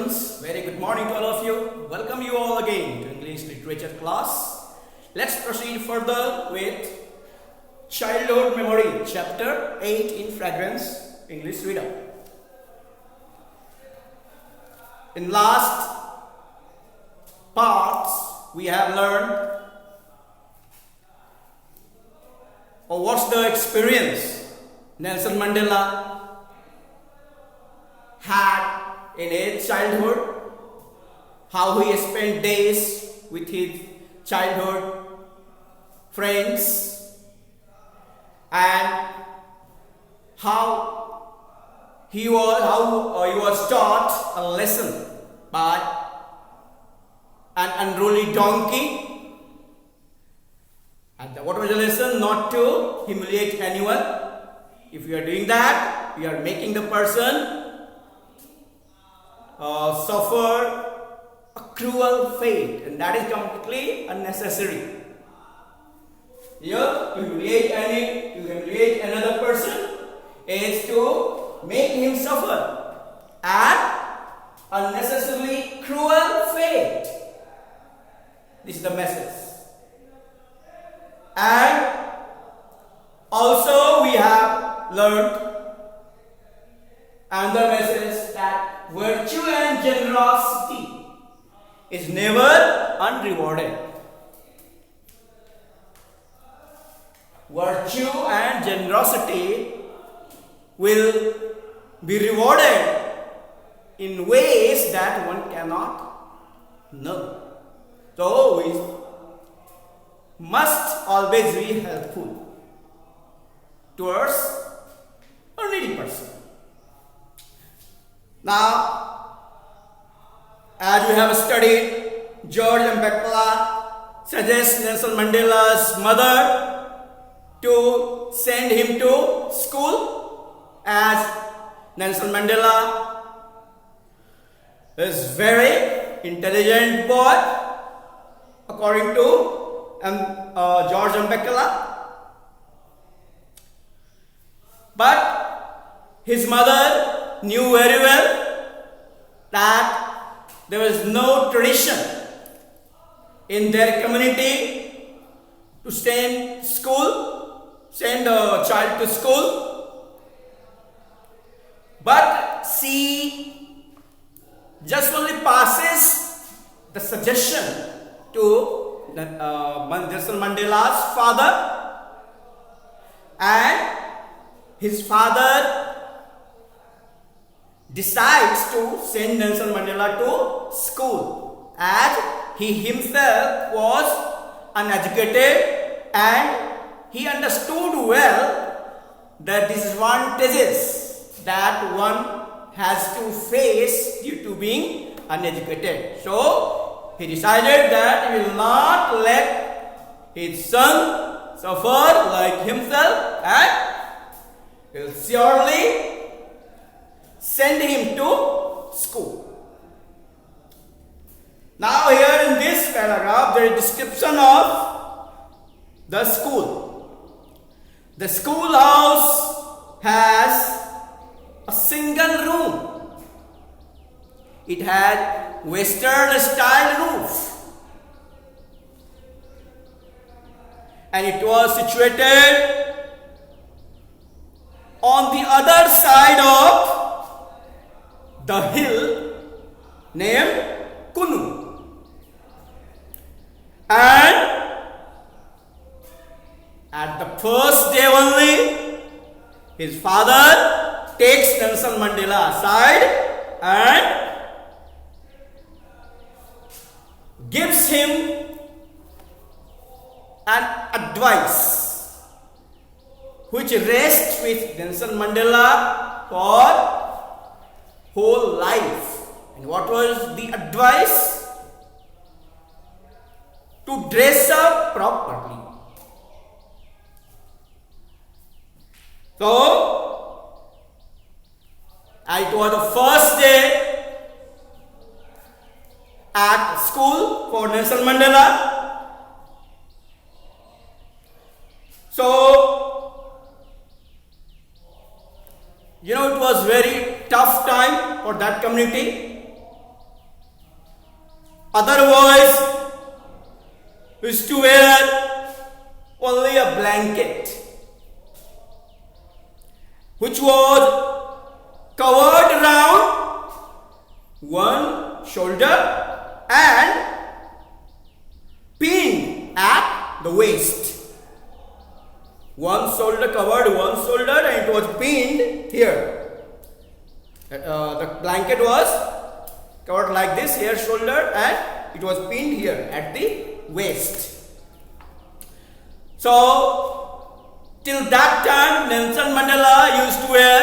students, very good morning to all of you. Welcome you all again to English literature class. Let's proceed further with childhood memory, chapter 8 in fragrance English reader. In last parts we have learned what's the experience Nelson Mandela had in his childhood, how he spent days with his childhood friends, and how he was taught a lesson by an unruly donkey. And what was the lesson? Not to humiliate anyone. If you are doing that, you are making the person suffer a cruel fate, and that is completely unnecessary. Here, to humiliate another person is to make him suffer an unnecessarily cruel fate. This is the message. And also we have learned another message that virtue and generosity is never unrewarded. Virtue and generosity will be rewarded in ways that one cannot know. So we must always be helpful towards a needy person. Now, as we have studied, George Mbekla suggests Nelson Mandela's mother to send him to school, as Nelson Mandela is very intelligent boy according to George Mbekla. But his mother knew very well that there was no tradition in their community to send a child to school. But she just only passes the suggestion to Nelson Mandela's father, and his father decides to send Nelson Mandela to school, as he himself was uneducated and he understood well the disadvantages that one has to face due to being uneducated. So he decided that he will not let his son suffer like himself, and he will surely send him to school. Now here in this paragraph there is a description of the school. The schoolhouse has a single room. It had Western style roof, and it was situated on the other side of the hill named Kunu. And at the first day only, his father takes Nelson Mandela aside and gives him an advice which rests with Nelson Mandela for whole life. And what was the advice? To dress up properly. So, it was the first day at school for Nelson Mandela. So, it was very tough time for that community. Other boys used to wear only a blanket which was covered around one shoulder and pinned at the waist. One shoulder covered one shoulder and it was pinned here. The blanket was covered like this here shoulder and it was pinned here at the waist. So till that time Nelson Mandela used to wear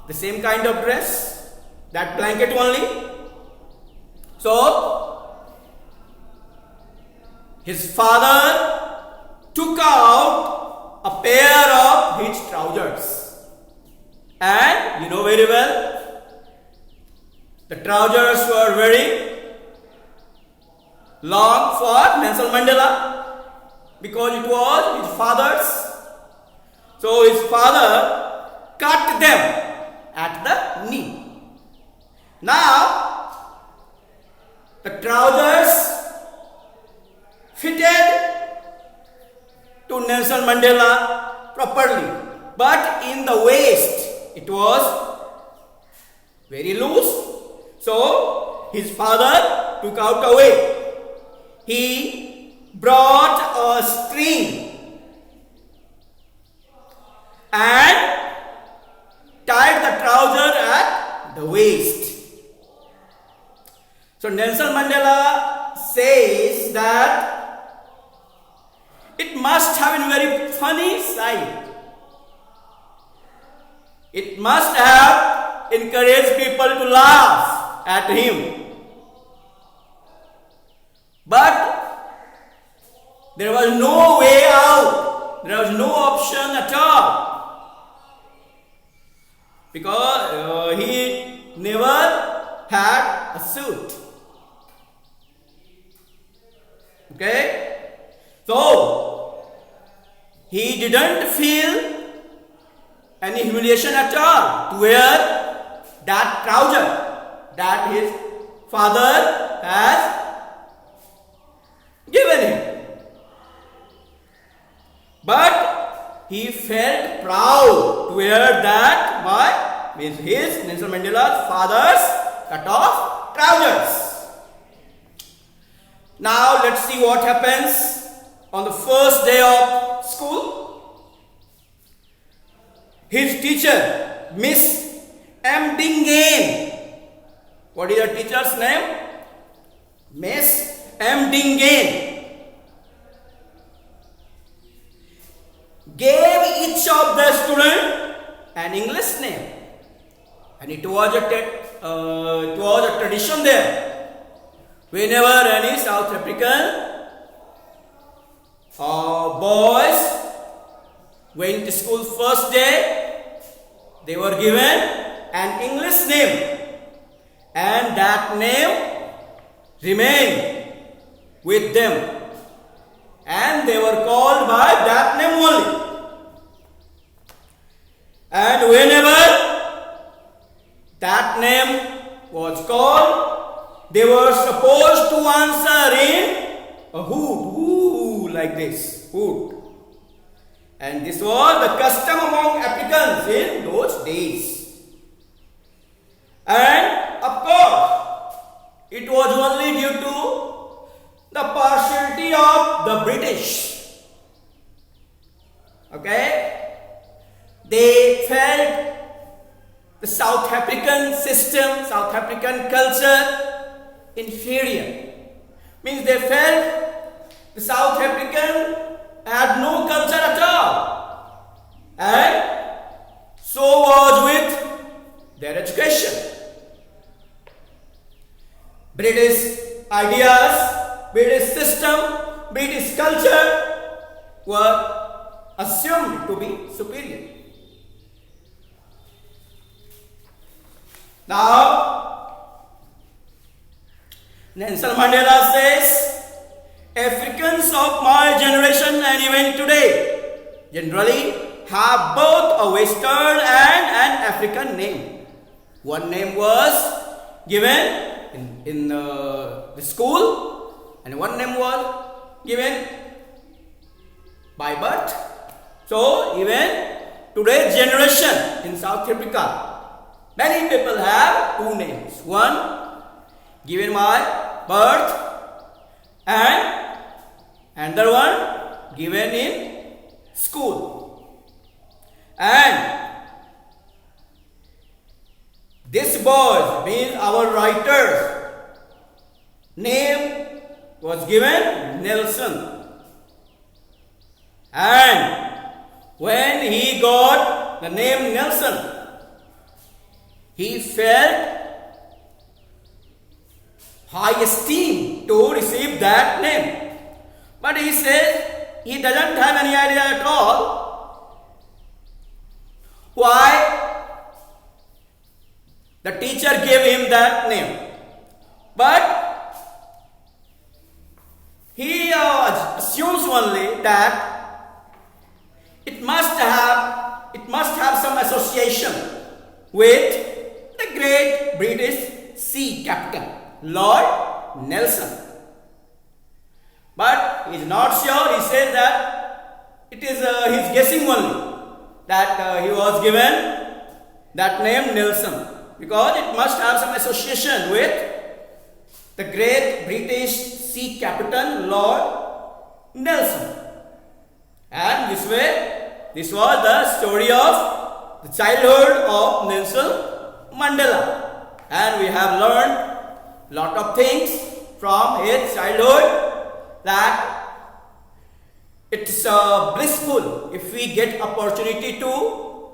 the same kind of dress, that blanket only. So his father took out a pair of his trousers, and you know very well the trousers were very long for Nelson Mandela because it was his father's. So his father cut them at the knee. Now the trousers fitted to Nelson Mandela properly, but in the waist it was very loose. So his father took out a way. He brought a string and tied the trouser at the waist. So Nelson Mandela says that it must have been very funny sight. It must have encouraged people to laugh at him. But there was no way out. There was no option at all. Because he never had a suit. Okay? So he didn't feel any humiliation at all to wear that trouser that his father has given him. But he felt proud to wear that by his Nelson Mandela's father's cut off trousers. Now let's see what happens on the first day of school. His teacher, Miss M. Dingen. What is the teacher's name? Miss M. Dingen. Gave each of the student an English name, and it was a tradition there. Whenever any South African boys went to school first day, they were given an English name, and that name remained with them, and they were called by that name only. And whenever that name was called, they were supposed to answer in a hoot, like this, hoot. And this was the custom among Africans in those days. And of course, it was only due to the partiality of the British. Okay? They felt the South African system, South African culture inferior. Means they felt the South African had no culture at all. And so was with their education. British ideas, British system, British culture were assumed to be superior. Now, Nelson Mandela says, Africans of my generation and even today generally have both a Western and an African name. One name was given in the school, and one name was given by birth. So even today's generation in South Africa, many people have two names. One given by birth and another one given in school. And this boy means our writer's name was given Nelson. And when he got the name Nelson, he felt high esteem to receive that name. But he says he doesn't have any idea at all why the teacher gave him that name. But he assumes only that it must have some association with the great British sea captain, Lord Nelson. But he is not sure. He says that it is his guessing only that he was given that name Nelson, because it must have some association with the great British sea captain, Lord Nelson. And this way, this was the story of the childhood of Nelson Mandela. And we have learned lot of things from his childhood, that it's blissful if we get opportunity to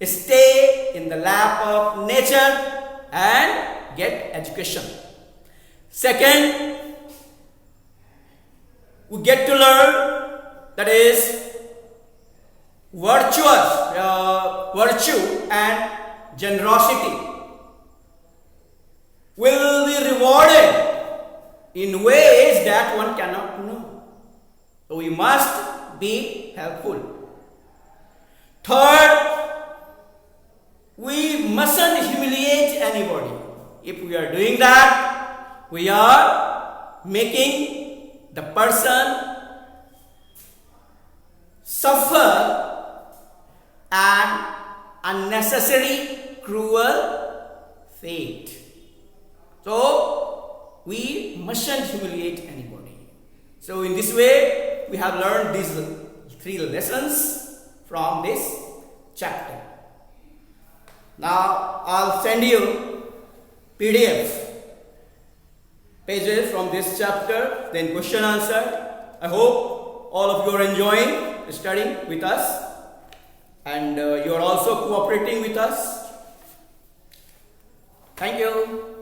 stay in the lap of nature and get education. Second, we get to learn, that is virtue and generosity will be rewarded in ways that one cannot know. So we must be helpful. Third, we mustn't humiliate anybody. If we are doing that, we are making the person suffer an unnecessary cruel fate. So we mustn't humiliate anybody. So in this way, we have learned these 3 lessons from this chapter. Now I'll send you PDF pages from this chapter, then question answer. I hope all of you are enjoying studying with us, and you are also cooperating with us. Thank you.